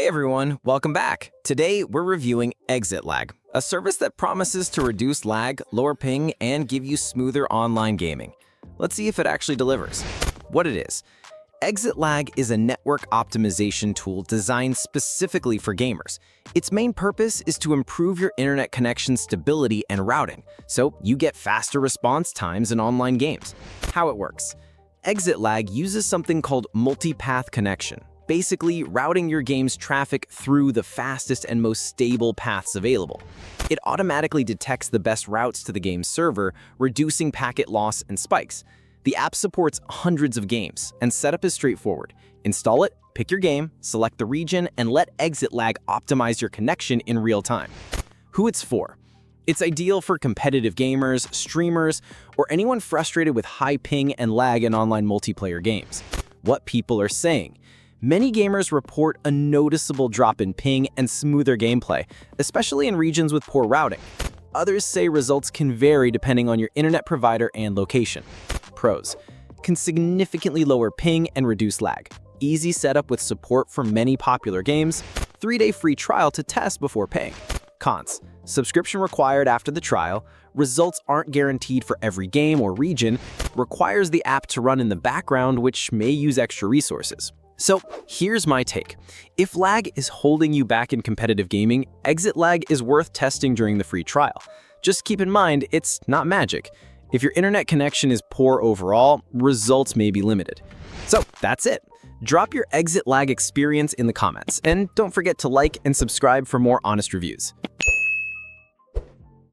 Hey everyone, welcome back. Today we're reviewing ExitLag, a service that promises to reduce lag, lower ping, and give you smoother online gaming. Let's see if it actually delivers. What it is. ExitLag is a network optimization tool designed specifically for gamers. Its main purpose is to improve your internet connection stability and routing, so you get faster response times in online games. How it works. ExitLag uses something called multipath connection, basically routing your game's traffic through the fastest and most stable paths available. It automatically detects the best routes to the game's server, reducing packet loss and spikes. The app supports hundreds of games, and setup is straightforward. Install it, pick your game, select the region, and let ExitLag optimize your connection in real time. Who it's for. It's ideal for competitive gamers, streamers, or anyone frustrated with high ping and lag in online multiplayer games. What people are saying. Many gamers report a noticeable drop in ping and smoother gameplay, especially in regions with poor routing. Others say results can vary depending on your internet provider and location. Pros. Can significantly lower ping and reduce lag. Easy setup with support for many popular games. 3-day free trial to test before paying. Cons. Subscription required after the trial. Results aren't guaranteed for every game or region. Requires the app to run in the background, which may use extra resources. So here's my take. If lag is holding you back in competitive gaming, ExitLag is worth testing during the free trial. Just keep in mind, it's not magic. If your internet connection is poor overall, results may be limited. So that's it. Drop your ExitLag experience in the comments, and don't forget to like and subscribe for more honest reviews.